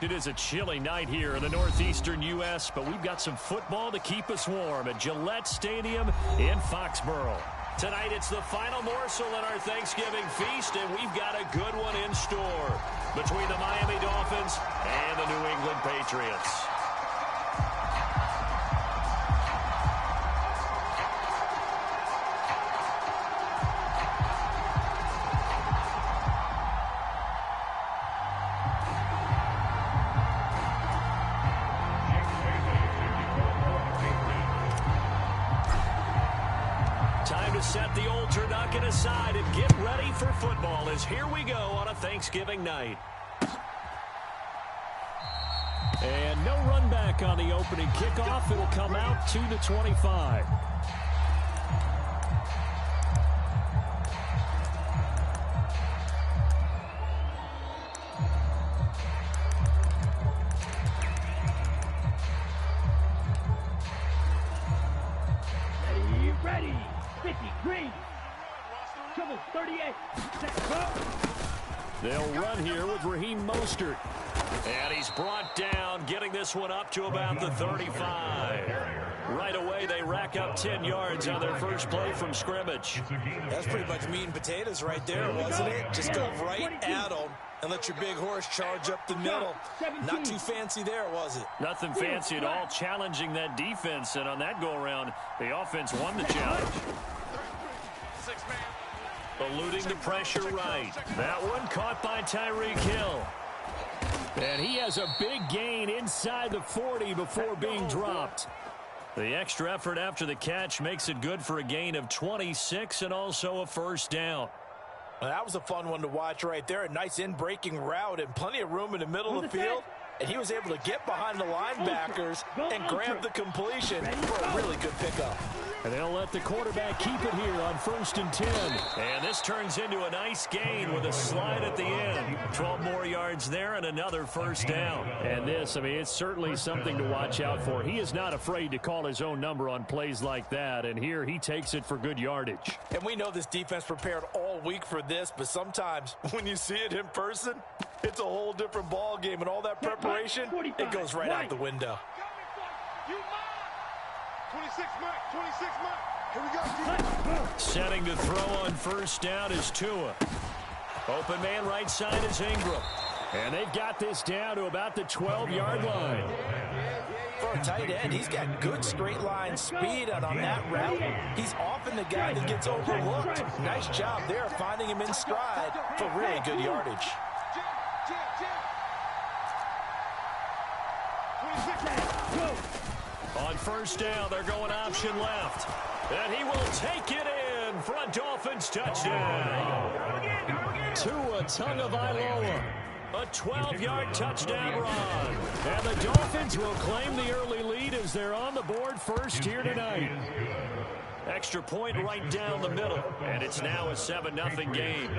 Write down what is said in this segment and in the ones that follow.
It is a chilly night here in the northeastern U.S., but we've got some football to keep us warm at Gillette Stadium in Foxborough. Tonight, it's the final morsel in our Thanksgiving feast, and we've got a good one in store between the Miami Dolphins and the New England Patriots. Set the old turducken aside and get ready for football as here we go on a Thanksgiving night. And no run back on the opening kickoff. It'll come out to the 25. Ready. 50, green. Trouble, 38. They'll run here with Raheem Mostert. And he's brought down, getting this one up to about the 35. Right away, they rack up 10 yards on their first play from scrimmage. That's pretty much meat and potatoes right there, wasn't it? Just go right at them and let your big horse charge up the middle. Not too fancy there, was it? Nothing fancy at all, challenging that defense. And on that go-around, the offense won the challenge. Eluding the pressure right. That one caught by Tyreek Hill. And he has a big gain inside the 40 before being dropped. The extra effort after the catch makes it good for a gain of 26 and also a first down. Well, that was a fun one to watch right there. A nice in-breaking route and plenty of room in the middle of the field. And he was able to get behind the linebackers and grab the completion for a really good pickup. And they'll let the quarterback keep it here on 1st and 10. And this turns into a nice gain with a slide at the end. 12 more yards there and another first down. And this, I mean, it's certainly something to watch out for. He is not afraid to call his own number on plays like that. And here he takes it for good yardage. And we know this defense prepared all week for this, but sometimes when you see it in person, it's a whole different ball game. And all that preparation, it goes right out the window. 26 mark, 26 mark. Here we go. Setting to throw on first down is Tua. Open man right side is Ingram. And they've got this down to about the 12-yard line. For a tight end, he's got good straight line speed, and on that route, he's often the guy that gets overlooked. Nice job there finding him in stride for really good yardage. On first down, they're going option left. And he will take it in for a Dolphins touchdown. Tua Tagovailoa. A 12-yard touchdown run. And the Dolphins will claim the early lead as they're on the board first here tonight. Extra point right down the middle. And it's now a 7-0 game.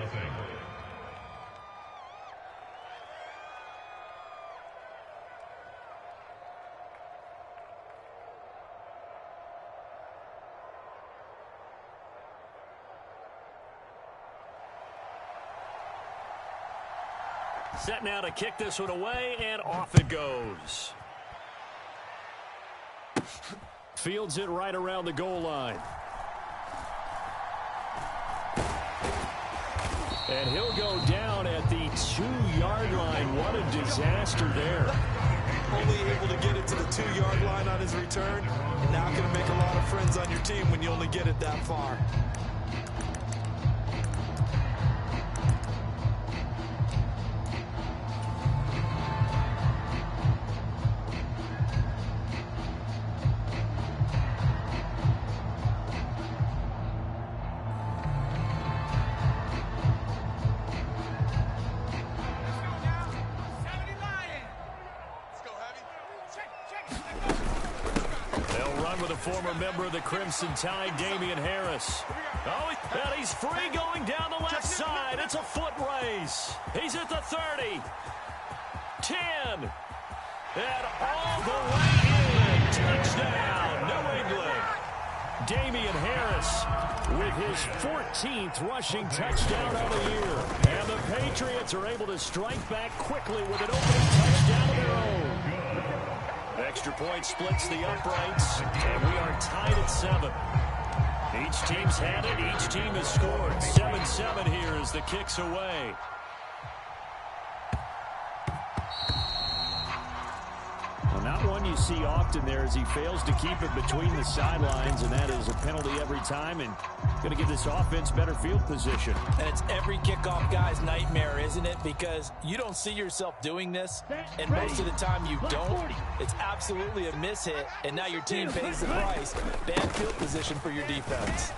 Set now to kick this one away, and off it goes. Fields it right around the goal line. And he'll go down at the 2-yard line. What a disaster there. Only able to get it to the 2-yard line on his return. You're not going to make a lot of friends on your team when you only get it that far. Former member of the Crimson Tide, Damian Harris. Oh, and he's free going down the left side. It's a foot race. He's at the 30. 10. And all the way in. Touchdown, New England. Damian Harris with his 14th rushing touchdown of the year. And the Patriots are able to strike back quickly with an opening touchdown of their own. Extra point splits the uprights, and we are tied at 7. Each team's had it. Each team has scored. 7-7 here as the kick's away. Well, not one you see often there as he fails to keep it between the sidelines, and that is a penalty every time, and going to give this offense better field position. And it's every kickoff guy's nightmare, isn't it? Because you don't see yourself doing this, and most of the time you don't. It's absolutely a mishit, and now your team pays the price. Bad field position for your defense.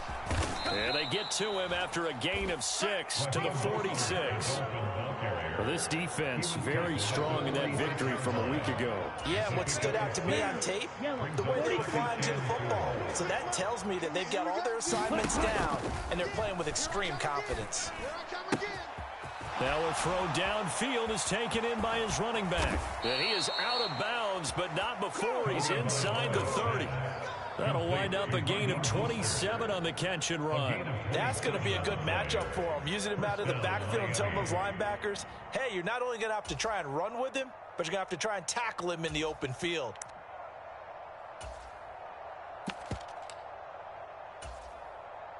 And they get to him after a gain of 6 to the 46. Well, this defense very strong in that victory from a week ago. Yeah, and what stood out to me on tape, the way they were flying to the football. So that tells me that they've got all their assignments down, and they're playing with extreme confidence. Now a throw downfield is taken in by his running back. And he is out of bounds, but not before he's inside the 30. That'll wind up a gain of 27 on the catch and run. That's going to be a good matchup for him. Using him out of the backfield and telling those linebackers, hey, you're not only going to have to try and run with him, but you're going to have to try and tackle him in the open field.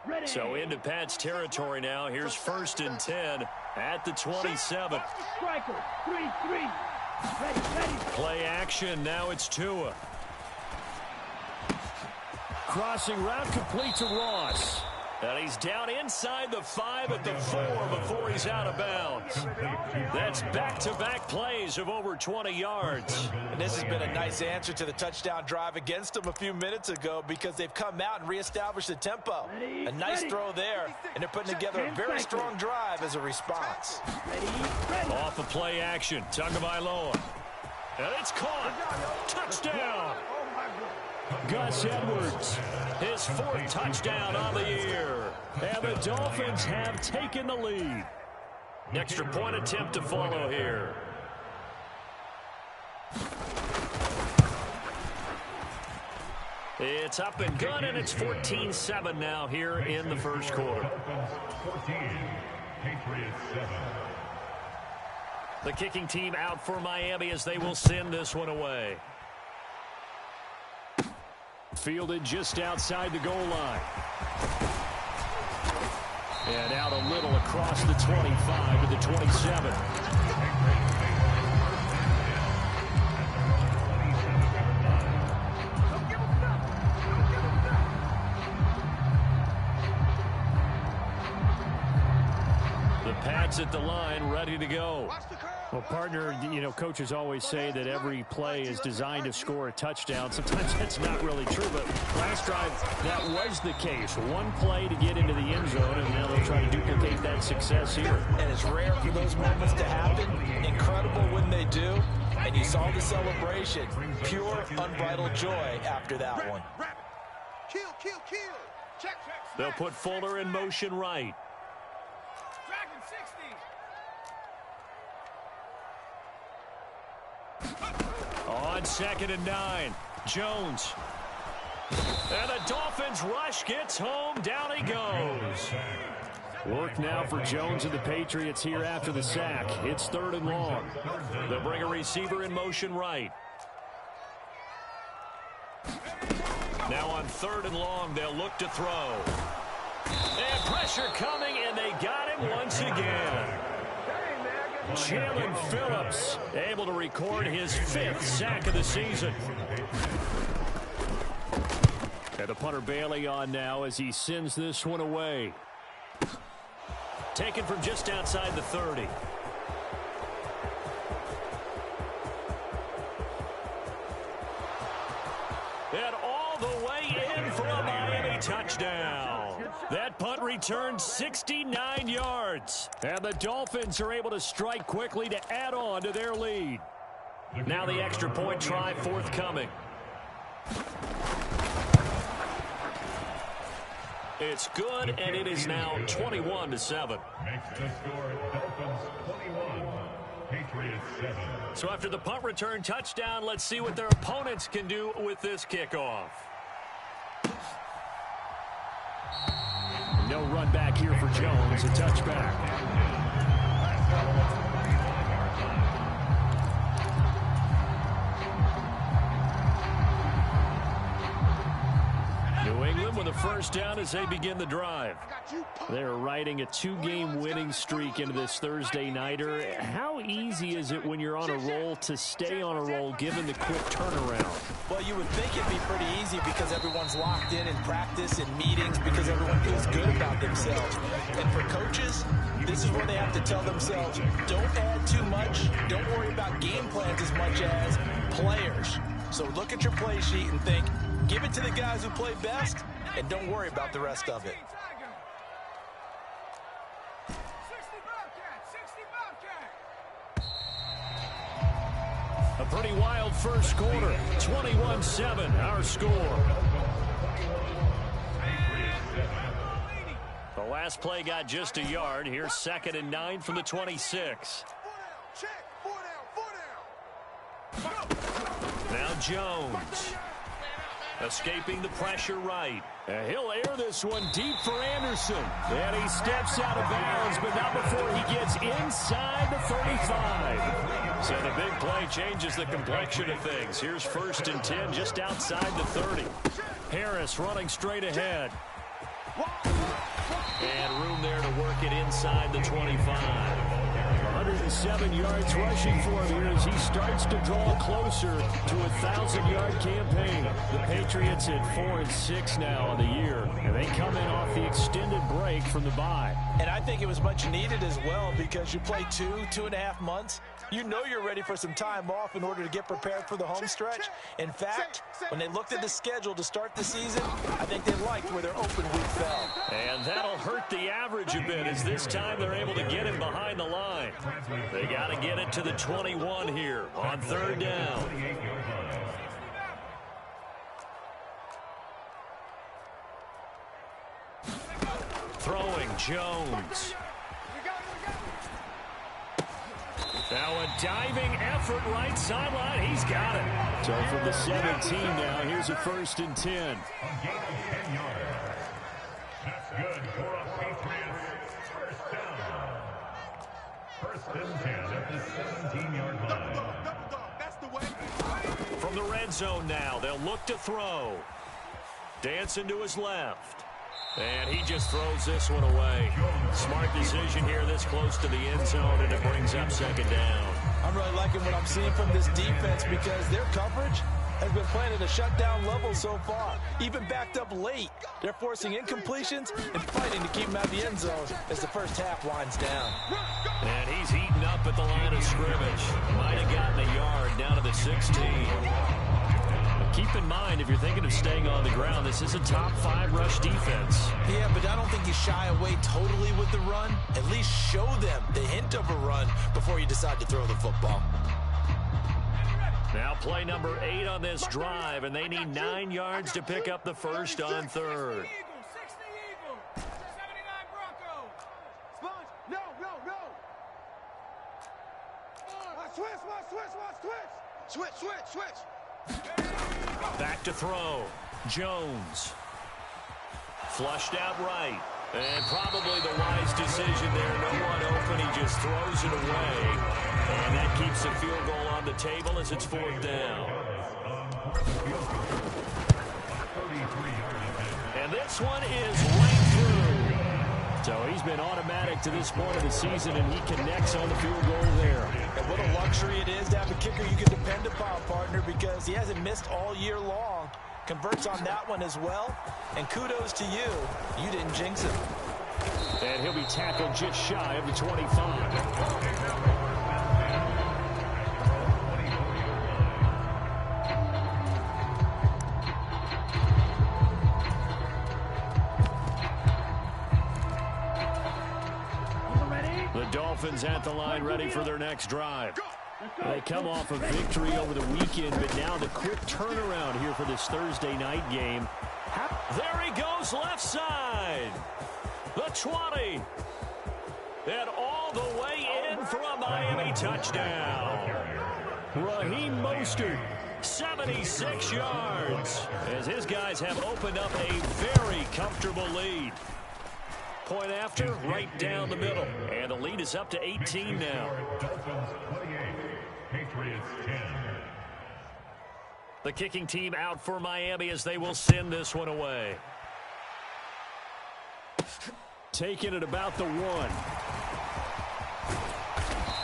Ready. So into Pat's territory now. Here's 1st and 10 at the 27. Striker, 3-3. Ready. Play action. Now it's Tua. Crossing route complete to Ross. And he's down inside the 5 at the 4 before he's out of bounds. That's back-to-back plays of over 20 yards. And this has been a nice answer to the touchdown drive against them a few minutes ago because they've come out and reestablished the tempo. A nice throw there, and they're putting together a very strong drive as a response. Off of play action, Tagovailoa. And it's caught. Touchdown. Gus Edwards, his 4th touchdown of the year. And the Dolphins have taken the lead. Extra point attempt to follow here. It's up and good, and it's 14-7 now here in the first quarter. The kicking team out for Miami as they will send this one away. Fielded just outside the goal line. And out a little across the 25 to the 27. The Pats at the line, ready to go. Well, partner, you know, coaches always say that every play is designed to score a touchdown. Sometimes that's not really true, but last drive, that was the case. One play to get into the end zone, and now they'll try to duplicate that success here. And it's rare for those moments to happen. Incredible when they do. And you saw the celebration. Pure, unbridled joy after that one. Kill. Check. They'll put Fuller in motion right. Dragon 60. On 2nd and 9, Jones. And the Dolphins rush gets home. Down he goes. Work now for Jones and the Patriots here after the sack. It's 3rd and long. They'll bring a receiver in motion right. Now on 3rd and long, they'll look to throw. And pressure coming, and they got him once again. Jalen Phillips able to record his 5th sack of the season. And the punter Bailey on now as he sends this one away. Taken from just outside the 30. And all the way in for a Miami touchdown. That punt returned 69 yards. And the Dolphins are able to strike quickly to add on to their lead. Now the extra point try forthcoming. It's good, and it is now 21-7. Makes the score Dolphins 21, Patriots 7. So after the punt return touchdown, let's see what their opponents can do with this kickoff. No run back here for Jones. A touchback. New England with a first down as they begin the drive. They're riding a 2-game winning streak into this Thursday nighter. How easy is it when you're on a roll to stay on a roll given the quick turnaround? Well, you would think it'd be pretty easy because everyone's locked in practice and meetings because everyone feels good about themselves. And for coaches, this is where they have to tell themselves, don't add too much. Don't worry about game plans as much as players. So look at your play sheet and think, give it to the guys who play best, and don't worry about the rest of it. A pretty wild first quarter. 21-7, our score. The last play got just a yard. Here's 2nd and 9 from the 26. Now Jones. Escaping the pressure right. He'll air this one deep for Anderson. And he steps out of bounds, but not before he gets inside the 35. So the big play changes the complexion of things. Here's 1st and 10 just outside the 30. Harris running straight ahead. And room there to work it inside the 25. 107 yards rushing for him here as he starts to draw closer to a 1,000-yard campaign. The Patriots at 4-6 now on the year, and they come in off the extended break from the bye. And I think it was much needed as well because you play 2.5 months. You know you're ready for some time off in order to get prepared for the home stretch. In fact, when they looked at the schedule to start the season, I think they liked where their open week fell. And that'll hurt the average a bit as this time they're able to get him behind the line. They got to get it to the 21 here on 3rd down. Throwing Jones. Now a diving effort right sideline. He's got it. So from the 17 now, here's a 1st and 10. That's good for a Patriots first down. 1st and 10 at the 17-yard line. That's the way. From the red zone now, they'll look to throw. Dancing to his left. And he just throws this one away. Smart decision here this close to the end zone, and it brings up 2nd down. I'm really liking what I'm seeing from this defense because their coverage has been playing at a shutdown level so far. Even backed up late, they're forcing incompletions and fighting to keep them out of the end zone as the first half winds down. And he's heating up at the line of scrimmage. Might have gotten a yard down to the 16. Keep in mind, if you're thinking of staying on the ground, this is a top 5 rush defense. Yeah, but I don't think you shy away totally with the run. At least show them the hint of a run before you decide to throw the football. Now play number 8 on this drive, and they need 9 yards to pick up the first on 3rd. Switch. Back to throw. Jones. Flushed out right. And probably the wise decision there. No one open. He just throws it away. And that keeps the field goal on the table as it's 4th down. And this one is right through. So he's been automatic to this point of the season, and he connects on the field goal there. And what a luxury it is to have a kicker you can depend upon, partner, because he hasn't missed all year long. Converts on that one as well. And kudos to you. You didn't jinx him. And he'll be tackled just shy of the 25. Dolphins at the line, ready for their next drive. They come off a victory over the weekend, but now the quick turnaround here for this Thursday night game. There he goes, left side. The 20. And all the way in for a Miami touchdown. Raheem Mostert 76 yards, as his guys have opened up a very comfortable lead. Point after, right down the middle. And the lead is up to 18 now. Dolphins 28, Patriots 10. The kicking team out for Miami as they will send this one away. Taking it about the 1.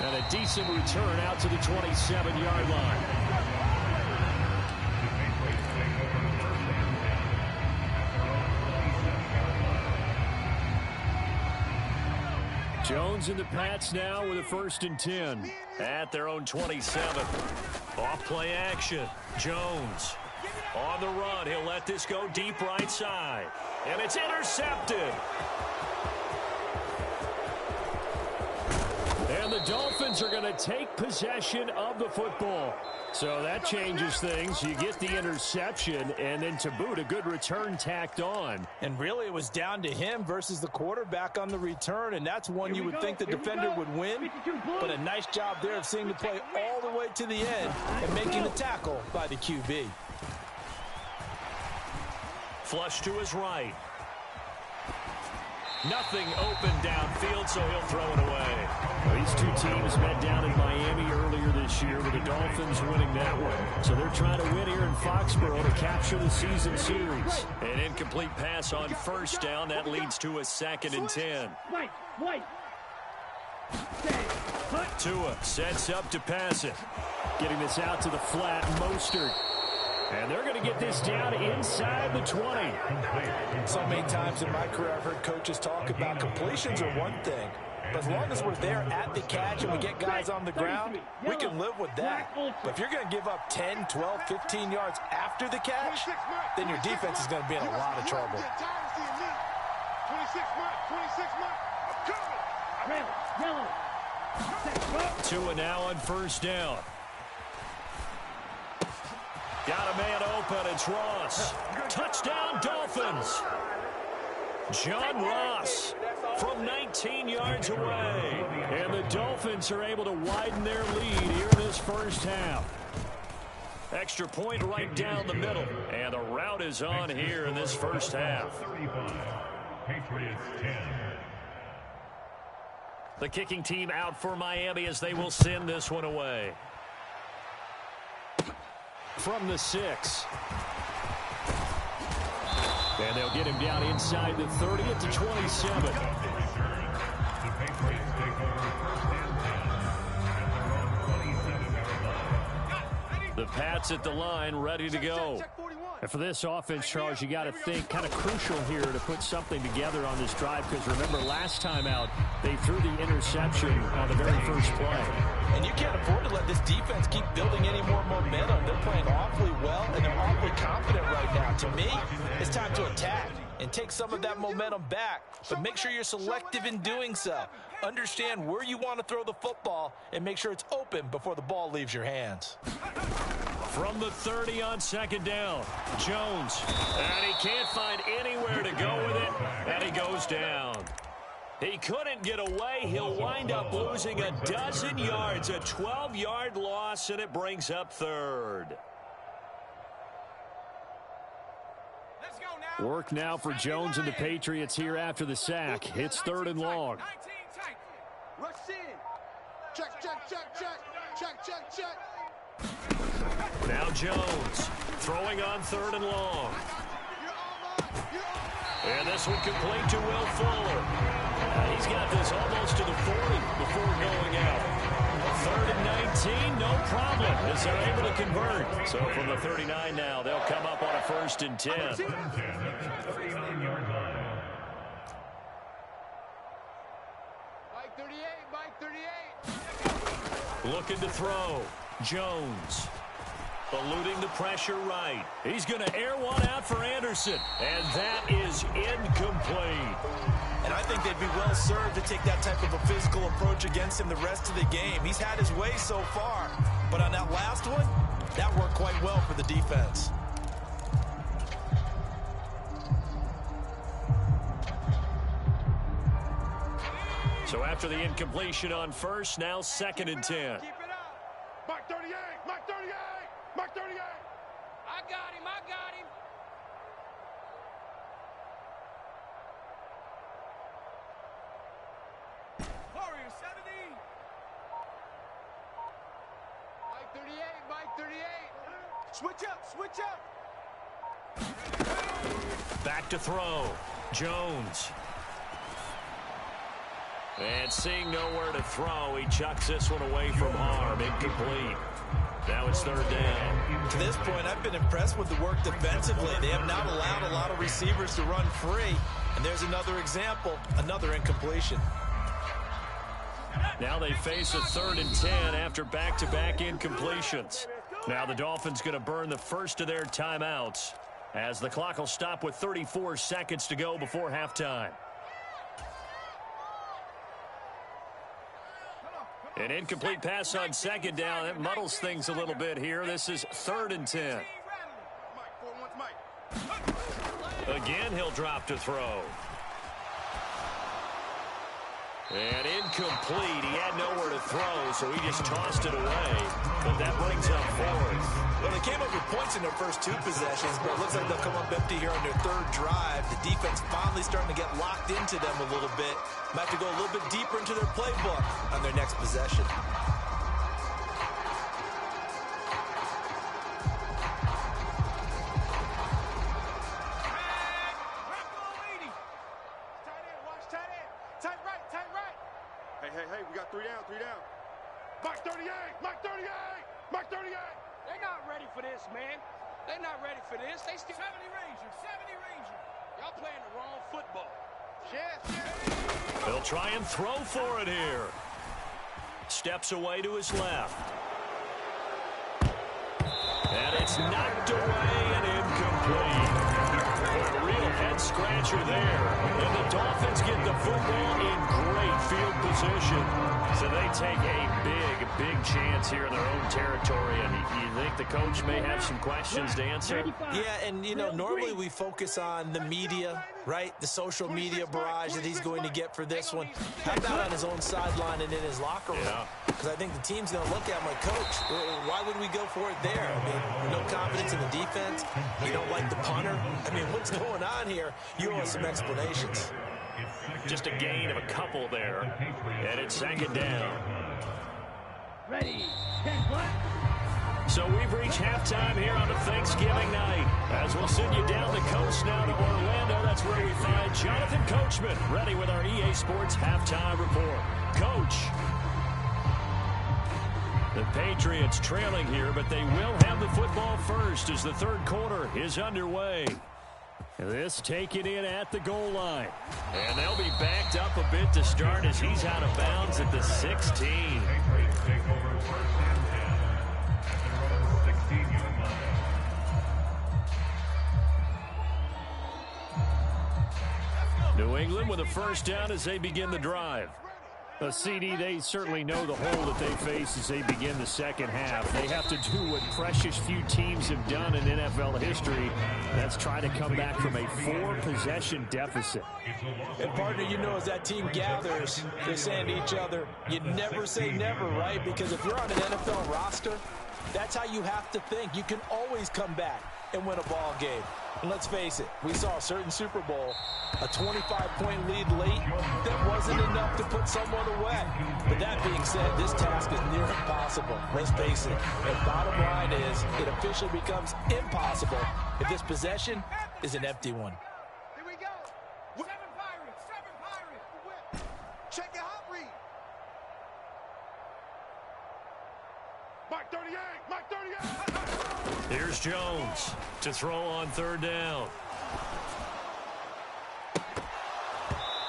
And a decent return out to the 27-yard line. Jones and the Pats now with a 1st and 10 at their own 27. Off play action. Jones on the run. He'll let this go deep right side. And it's intercepted. And the Dolphins are going to take possession of the football. So that changes things. You get the interception, and then to boot, a good return tacked on. And really, it was down to him versus the quarterback on the return, and that's one you would think the defender would win. But a nice job there of seeing the play all the way to the end and making the tackle by the QB. Flush to his right. Nothing open downfield, so he'll throw it away. Well, these two teams met down in Miami earlier this year with the Dolphins winning that one. So they're trying to win here in Foxborough to capture the season series. An incomplete pass on 1st down. That leads to a 2nd and 10. Tua sets up to pass it. Getting this out to the flat, Mostert. And they're going to get this down inside the 20. So many times in my career I've heard coaches talk about completions are one thing. But as long as we're there at the catch and we get guys on the ground, we can live with that. But if you're going to give up 10, 12, 15 yards after the catch, then your defense is going to be in a lot of trouble. 26 mark. Tua now on 1st down. Got a man open. It's Ross. Touchdown, Dolphins. John Ross from 19 yards away. And the Dolphins are able to widen their lead here in this 1st half. Extra point right down the middle. And the route is on here in this 1st half. 35, Patriots 10. The kicking team out for Miami as they will send this one away. From the 6. And they'll get him down inside the 30 at the 27. The Patriots take over 1st and 10 at their own 27-yard line. The Pats at the line, ready to go. And for this offense, Charles, you got to think kind of crucial here to put something together on this drive, because remember last time out they threw the interception on the very first play. And you can't afford to let this defense keep building any more momentum. They're playing awfully well, and they're awfully confident right now. To me, it's time to attack and take some of that momentum back. But make sure you're selective in doing so. Understand where you want to throw the football and make sure it's open before the ball leaves your hands. From the 30 on 2nd down, Jones. And he can't find anywhere to go with it, and he goes down. He couldn't get away. He'll wind up losing a dozen yards, a 12-yard loss, and it brings up 3rd. Work now for Jones and the Patriots here after the sack. It's 3rd and long. Rush in. Check. Now Jones throwing on 3rd and long. And this one complete to Will Fuller. He's got this almost to the 40 before going out. 3rd and 19, no problem, as they're able to convert. So from the 39 now, they'll come up on a 1st and 10. 39-yard line. Mike 38. Looking to throw. Jones. Eluding the pressure right. He's going to air one out for Anderson. And that is incomplete. And I think they'd be well served to take that type of a physical approach against him the rest of the game. He's had his way so far. But on that last one, that worked quite well for the defense. So after the incompletion on 1st, now 2nd and 10. Keep it up. Mike 38. Mark 38. I got him. I got him. Warrior 70. Mike 38. Mike 38. Switch up. Switch up. Back to throw. Jones. And seeing nowhere to throw, he chucks this one away from harm. Incomplete. Now it's third down. To this point, I've been impressed with the work defensively. They have not allowed a lot of receivers to run free. And there's another example, another incompletion. Now they face a 3rd and 10 after back-to-back incompletions. Now the Dolphins going to burn the first of their timeouts as the clock will stop with 34 seconds to go before halftime. An incomplete pass on 2nd down. That muddles things a little bit here. This is 3rd and 10. Mike, 4-1, Mike. Again, he'll drop to throw. And incomplete. He had nowhere to throw, so he just tossed it away. But that brings up 4th. Well, they came up with points in their first 2 possessions, but it looks like they'll come up empty here on their 3rd drive. The defense finally starting to get locked into them a little bit. Might have to go a little bit deeper into their playbook on their next possession. Hey, we got 3 down, 3 down. Mike 38, Mike 38, Mike 38. They're not ready for this, man. They're not ready for this. They still 70 Ranger, 70 Ranger. Y'all playing the wrong football. Yes. They'll try and throw for it here. Steps away to his left. And it's knocked away and incomplete. A real head-scratcher there. And the Dolphins get the football in great field position. So they take a big chance here in their own territory. And you think the coach may have some questions to answer? Yeah, and, you know, normally we focus on the media, right? The social media barrage that he's going to get for this one. How about on his own sideline and in his locker room? Because I think the team's going to look at him like, Coach, why would we go for it there? I mean, no confidence in the defense. You don't like the punter. I mean, what's going on here? You want some explanations. Just a gain of a couple there. And it's 2nd down. Ready. 10 plus. So we've reached halftime here on a Thanksgiving night. As we'll send you down the coast now to Orlando, that's where we find Jonathan Coachman, ready with our EA Sports halftime report. Coach. The Patriots trailing here, but they will have the football first as the 3rd quarter is underway. This taken in at the goal line. And they'll be backed up a bit to start as he's out of bounds at the 16. New England with a 1st down as they begin the drive. CD, they certainly know the hole that they face as they begin the 2nd half. They have to do what precious few teams have done in NFL history. That's try to come back from a 4-possession deficit. And, partner, you know, as that team gathers, they're saying to each other, you never say never, right? Because if you're on an NFL roster, that's how you have to think. You can always come back and win a ball game. And let's face it, we saw a certain Super Bowl, a 25-point lead late that wasn't enough to put someone away. But that being said, this task is near impossible. Let's face it. The bottom line is it officially becomes impossible if this possession is an empty one. Here we go. 7 Pirates, 7 Pirates. Check your hot read. Mike 38, Mike 38. Here's Jones to throw on 3rd down.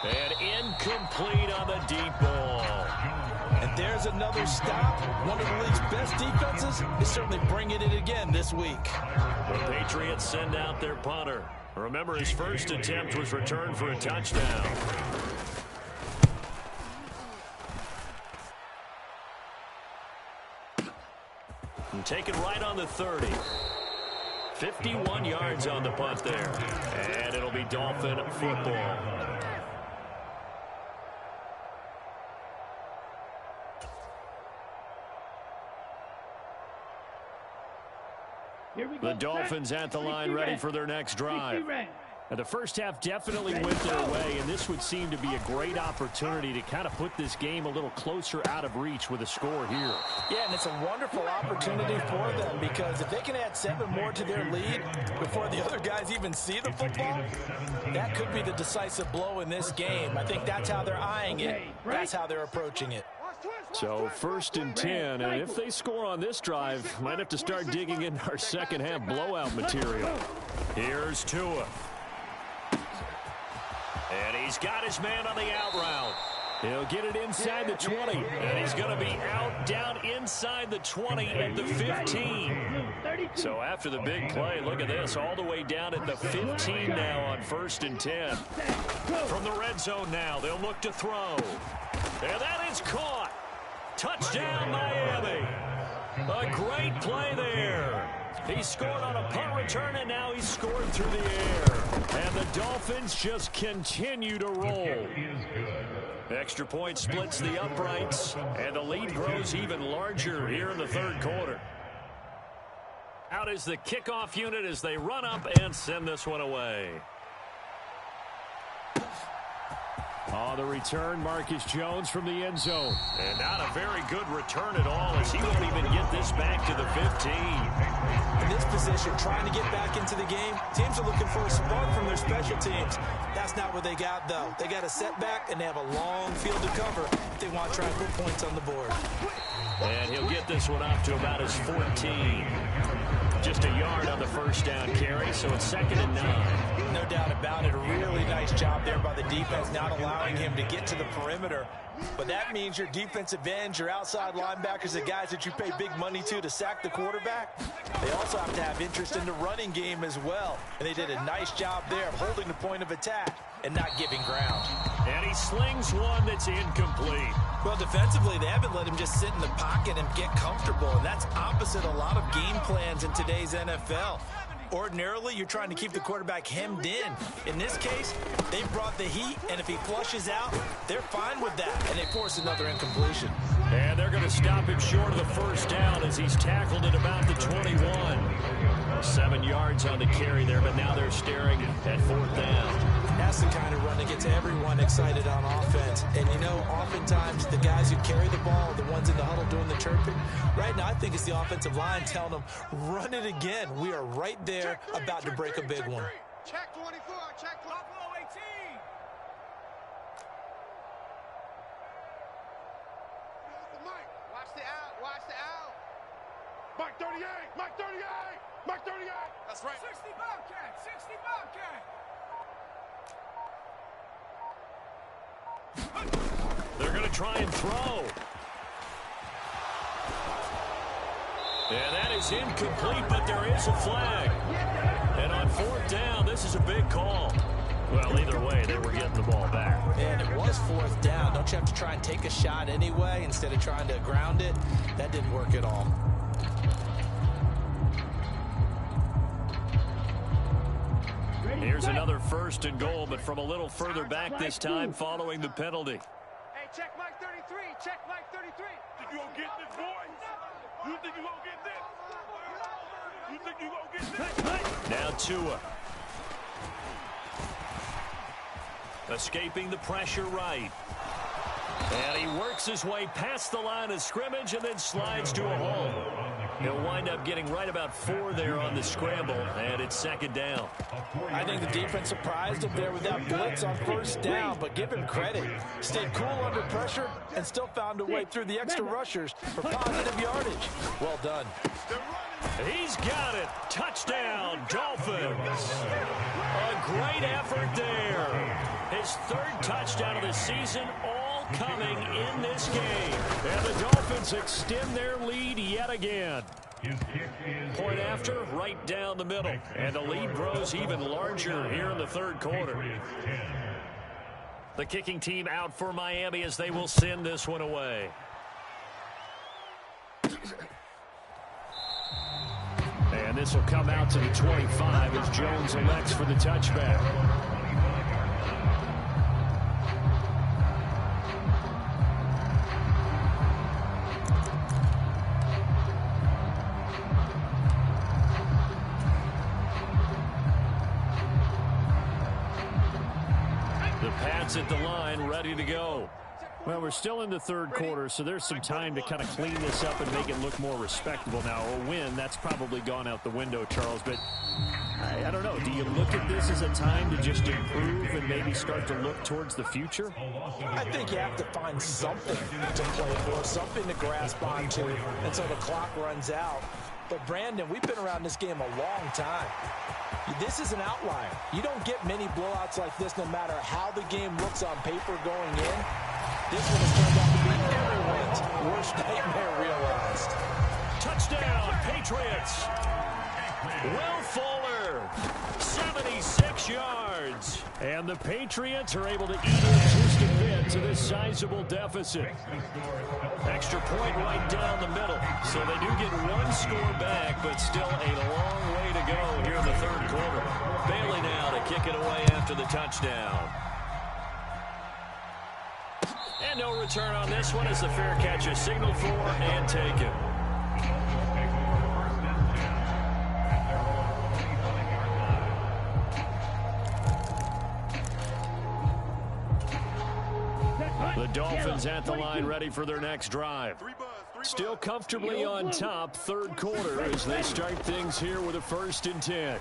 And incomplete on the deep ball. And there's another stop. One of the league's best defenses is certainly bringing it again this week. The Patriots send out their punter. Remember, his first attempt was returned for a touchdown. And taken right on the 30. 51 yards on the punt there. And it'll be Dolphin football. The Dolphins at the line ready for their next drive. And the first half definitely went their way, and this would seem to be a great opportunity to kind of put this game a little closer out of reach with a score here. Yeah, and it's a wonderful opportunity for them because if they can add 7 more to their lead before the other guys even see the football, that could be the decisive blow in this game. I think that's how they're eyeing it. That's how they're approaching it. So 1st and 10, and if they score on this drive, might have to start digging into our second half blowout material. Here's Tua. And he's got his man on the out route. He'll get it inside the 20. And he's going to be out down inside the 20 at the 15. So after the big play, look at this, all the way down at the 15 now on 1st and 10. From the red zone now, they'll look to throw. And that is caught. Touchdown, Miami. A great play there. He scored on a punt return, and now he's scored through the air. And the Dolphins just continue to roll. Extra point splits the uprights, and the lead grows even larger here in the 3rd quarter. Out is the kickoff unit as they run up and send this one away. On the return, Marcus Jones from the end zone. And not a very good return at all as he won't even get this back to the 15. In this position, trying to get back into the game, teams are looking for a spark from their special teams. That's not what they got, though. They got a setback, and they have a long field to cover if they want to try and put points on the board. And he'll get this one up to about his 14. Just a yard on the first down carry, so it's 2nd and 9. No doubt about it. A really nice job there by the defense, not allowing him to get to the perimeter. But that means your defensive ends, your outside linebackers, the guys that you pay big money to sack the quarterback, they also have to have interest in the running game as well. And they did a nice job there of holding the point of attack and not giving ground. And he slings one that's incomplete. Well, defensively, they haven't let him just sit in the pocket and get comfortable, and that's opposite a lot of game plans in today's NFL. Ordinarily, you're trying to keep the quarterback hemmed in. In this case, they brought the heat, and if he flushes out, they're fine with that, and they force another incompletion. And they're going to stop him short of the first down as he's tackled at about the 21. 7 yards on the carry there, but now they're staring at 4th down. That's the kind of run that gets everyone excited on offense. And, you know, oftentimes the guys who carry the ball, the ones in the huddle doing the chirping, right now I think it's the offensive line telling them, run it again. We are right there about to break a big one. Check 24, check Buffalo 18. Mike, watch the out, watch the out. Mike 38, Mike 38, Mike 38. That's right. 60 Bobcat, 60 Bobcat. They're going to try and throw. And that is incomplete, but there is a flag. And on 4th down, this is a big call. Well, either way, they were getting the ball back. And it was 4th down. Don't you have to try and take a shot anyway instead of trying to ground it? That didn't work at all. Here's another 1st and goal, but from a little further back this time following the penalty. Hey, check Mike 33, check Mike 33. Think you gonna get this, boys? You think you gonna get this? You think you gonna get this? Now Tua. Escaping the pressure right. And he works his way past the line of scrimmage and then slides to a hole. He'll wind up getting right about 4 there on the scramble, and it's 2nd down. I think the defense surprised him there with that blitz on 1st down, but give him credit. Stayed cool under pressure and still found a way through the extra rushers for positive yardage. Well done. He's got it. Touchdown, Dolphins. A great effort there. His 3rd touchdown of the season, all coming in this game. And the Dolphins extend their lead yet again. Point after, right down the middle. And the lead grows even larger here in the 3rd quarter. The kicking team out for Miami as they will send this one away. And this will come out to the 25 as Jones elects for the touchback. Patriots at the line, ready to go. Well, we're still in the third quarter, so there's some time to kind of clean this up and make it look more respectable. Now, a win, that's probably gone out the window, Charles, but I don't know. Do you look at this as a time to just improve and maybe start to look towards the future? I think you have to find something to play for, something to grasp onto until the clock runs out. But, Brandon, we've been around this game a long time. This is an outlier. You don't get many blowouts like this no matter how the game looks on paper going in. This one has turned out to be everyone's worst nightmare realized. Touchdown, Patriots. Will Fuller, 76 yards. And the Patriots are able to eat in just a bit to this sizable deficit. Extra point right down the middle. So they do get one score back, but still a long way to go here in the third quarter. Bailey now to kick it away after the touchdown. And no return on this one as the fair catch is signaled for and taken. The Dolphins at the line ready for their next drive. Still comfortably on top, third quarter as they start things here with a 1st and 10.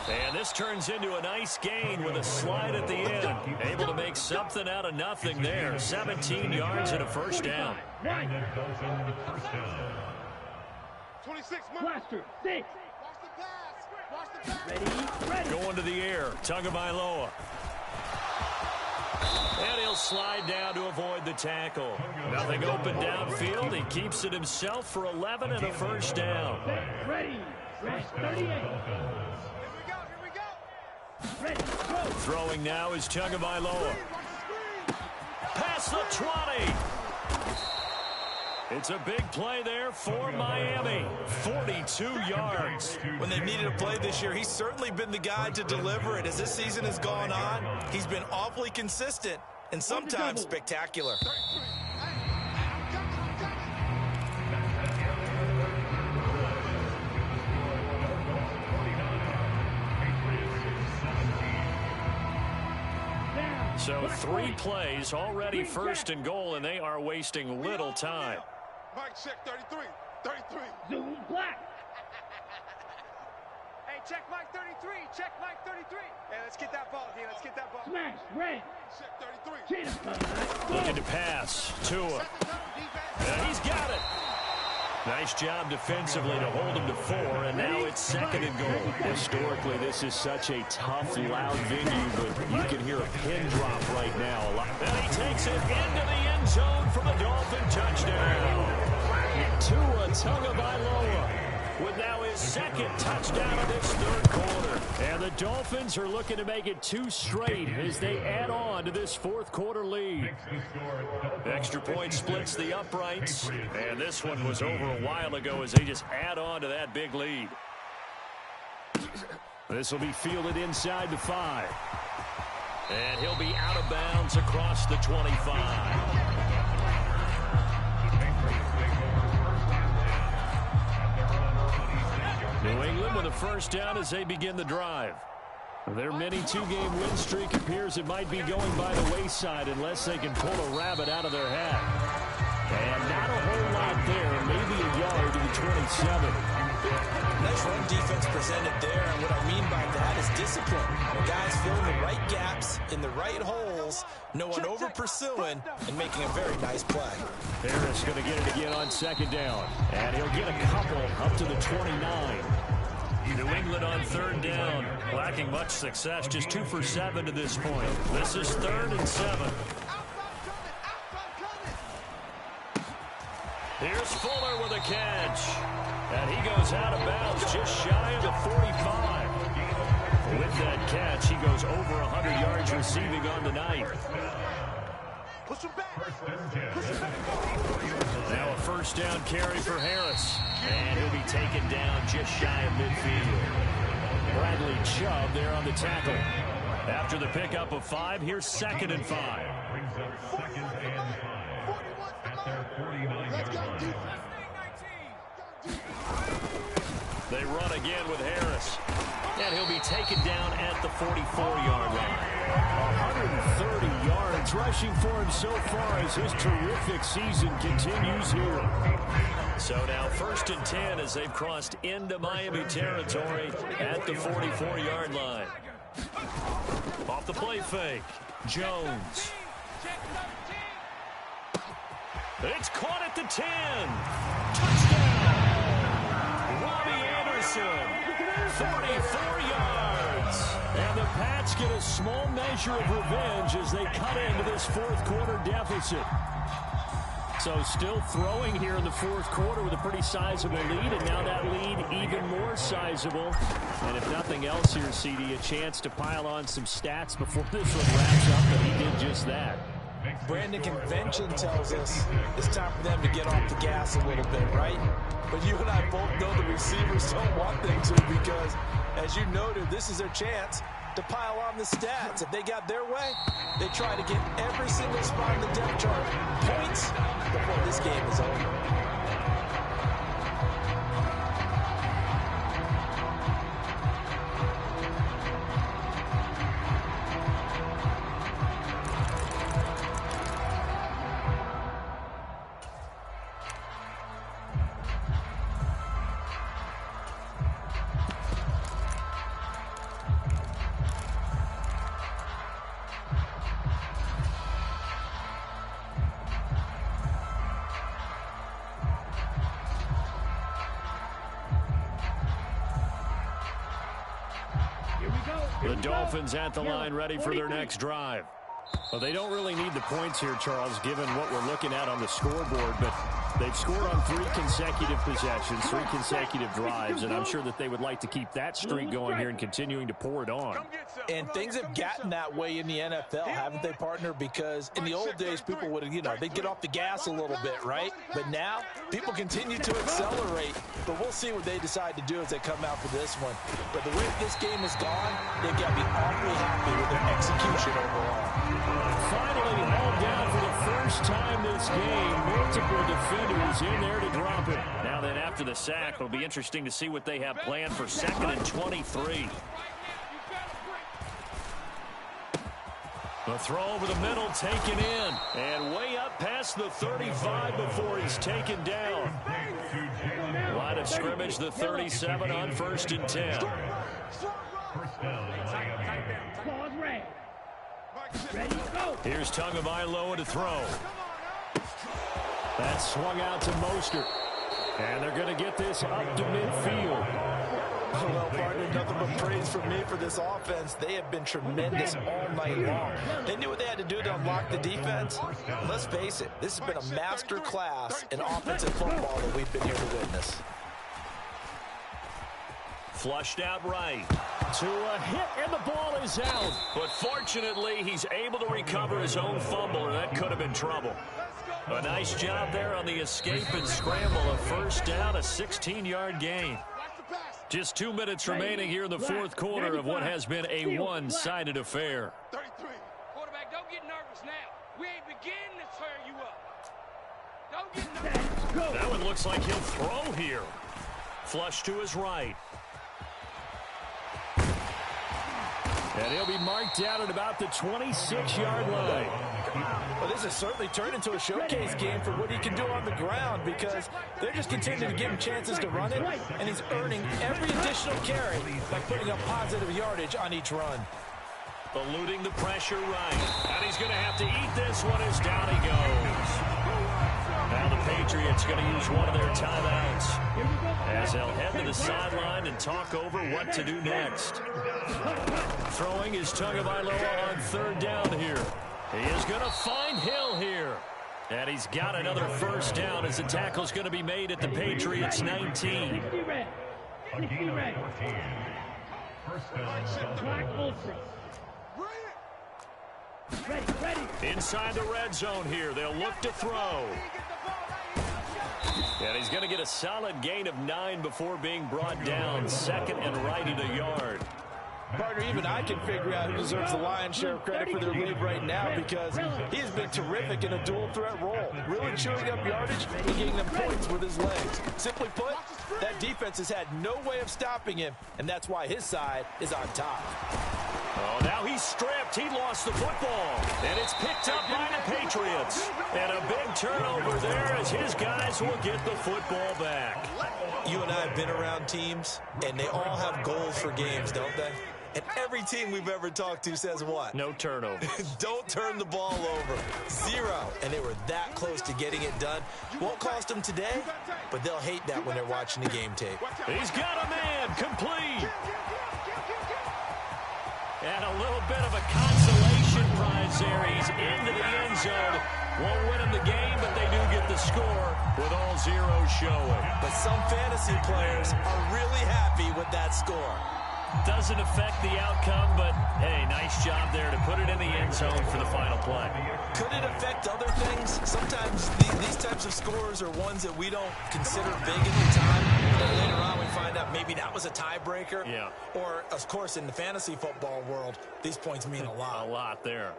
And this turns into a nice gain with a slide at the end. Able to make something out of nothing there. 17 yards and a first down. 26 Blaster, 6. Ready. Going to the air. Tagovailoa. And he'll slide down to avoid the tackle. Nothing open downfield. He keeps it himself for 11 and a first down. Ready. 38. Ready, go. Throwing now is Tagovailoa. Past the 20. It's a big play there for Miami. 42 yards. When they've needed a play this year, he's certainly been the guy to deliver it. As this season has gone on, he's been awfully consistent and sometimes spectacular. So 3 plays, already 1st and goal, and they are wasting little time. Mike, check 33. 33. Zoom black. Hey, check Mike 33. Check Mike 33. Hey, let's get that ball, D. Let's get that ball. Smash, red. Check 33. Looking to pass. Tua. And he's got it. Nice job defensively to hold him to 4, and now it's 2nd and goal. Historically, this is such a tough, loud venue, but you can hear a pin drop right now. And he takes it into the end zone for the Dolphin touchdown. Tua Tagovailoa with now his 2nd touchdown of this third quarter. And the Dolphins are looking to make it 2 straight as they add on to this 4th quarter lead. Extra point splits the uprights, and this one was over a while ago as they just add on to that big lead. This will be fielded inside the 5. And he'll be out of bounds across the 25. New England with a first down as they begin the drive. Their mini 2-game win streak appears it might be going by the wayside unless they can pull a rabbit out of their hat. And not a whole lot there, maybe a yard to the 27. Nice run defense presented there, and what I mean by that is discipline. The guys filling the right gaps in the right holes, no one over pursuing, and making a very nice play. Harris going to get it again on 2nd down, and he'll get a couple up to the 29. New England on 3rd down, lacking much success, just 2 for 7 to this point. This is 3rd and 7. Here's Fuller with a catch. And he goes out of bounds just shy of the 45. With that catch, he goes over 100 yards receiving on the night. Push him back. Now a first down carry for Harris. And he'll be taken down just shy of midfield. Bradley Chubb there on the tackle. After the pickup of 5, here's 2nd and 5. Brings up 2nd and 5 at their 49-yard line. They run again with Harris. And and he'll be taken down at the 44-yard line. 130 yards rushing for him so far as his terrific season continues here. So now 1st and 10 as they've crossed into Miami territory at the 44-yard line. Off the play fake. Jones. It's caught at the 10. Touchdown. Robbie Anderson. 44 yards. And the Pats get a small measure of revenge as they cut into this fourth quarter deficit. So still throwing here in the fourth quarter with a pretty sizable lead, and now that lead even more sizable. And if nothing else here, CD, a chance to pile on some stats before this one wraps up, but he did just that. Brandon, convention tells us it's time for them to get off the gas a little bit, right? But you and I both know the receivers don't want them to because, as you noted, this is their chance to pile on the stats. If they got their way, they try to get every single spot in the depth chart points before this game is over. The Dolphins at the line ready for their next drive. Well, they don't really need the points here, Charles, given what we're looking at on the scoreboard, but they've scored on 3 consecutive possessions, 3 consecutive drives, and I'm sure that they would like to keep that streak going here and continuing to pour it on. And things have gotten that way in the NFL, haven't they, partner? Because in the old days, people would, they'd get off the gas a little bit, right? But now, people continue to accelerate, but we'll see what they decide to do as they come out for this one. But the way this game is gone, they've got to be awfully happy with their execution overall. Finally hauled down for the first time this game. Multiple defenders in there to drop it. Now then, after the sack, it'll be interesting to see what they have planned for 2nd and 23. The throw over the middle taken in. And way up past the 35 before he's taken down. Line of scrimmage, the 37 on 1st and 10. Pause red. Ready, go. Here's Tagovailoa to throw. That swung out to Mostert. And they're going to get this up to midfield. Well, partner, nothing but praise from me for this offense. They have been tremendous all night long. They knew what they had to do to unlock the defense. Let's face it, this has been a master class in offensive football that we've been here to witness. Flushed out right. To a hit, and the ball is out. But fortunately, he's able to recover his own fumble, or that could have been trouble. A nice job there on the escape and scramble. A first down, a 16-yard gain. Just 2 minutes remaining here in the fourth quarter of what has been a one-sided affair. 33. Quarterback, don't get nervous now. We ain't beginning to tear you up. Don't get nervous. That one looks like he'll throw here. Flush to his right. And he'll be marked down at about the 26-yard line. Well, this has certainly turned into a showcase game for what he can do on the ground because they're just continuing to give him chances to run it, and he's earning every additional carry by putting up positive yardage on each run. Eluding the pressure right. And he's going to have to eat this one as down he goes. Now the Patriots going to use one of their timeouts as they'll head to the sideline and talk over what to do next. Throwing is Tagovailoa on 3rd down here. He is going to find Hill here. And he's got another first down as the tackle's going to be made at the Patriots 19. Inside the red zone here. They'll look to throw. And he's going to get a solid gain of 9 before being brought down. 2nd and right at a yard. Partner, even I can figure out who deserves the lion's share of credit for their lead right now because he has been terrific in a dual threat role, really chewing up yardage and getting them points with his legs. Simply put, that defense has had no way of stopping him, and that's why his side is on top. Oh, now he's stripped. He lost the football. And it's picked up by the Patriots. And a big turnover there as his guys will get the football back. You and I have been around teams, and they all have goals for games, don't they? And every team we've ever talked to says what? No turnover. Don't turn the ball over. 0. And they were that close to getting it done. Won't cost them today, but they'll hate that when they're watching the game tape. He's got a man complete. And a little bit of a consolation prize there. He's into the end zone. Won't win him the game, but they do get the score with all zeros showing. But some fantasy players are really happy with that score. Doesn't affect the outcome, but, hey, nice job there to put it in the end zone for the final play. Could it affect other things? Sometimes these types of scores are ones that we don't consider big at the time. And later on we find out maybe that was a tiebreaker. Yeah. Or, of course, in the fantasy football world, these points mean a lot. A lot there.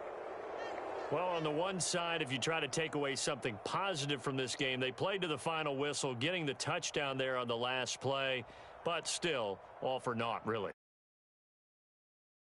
Well, on the one side, if you try to take away something positive from this game, they played to the final whistle, getting the touchdown there on the last play, but still all for naught, really.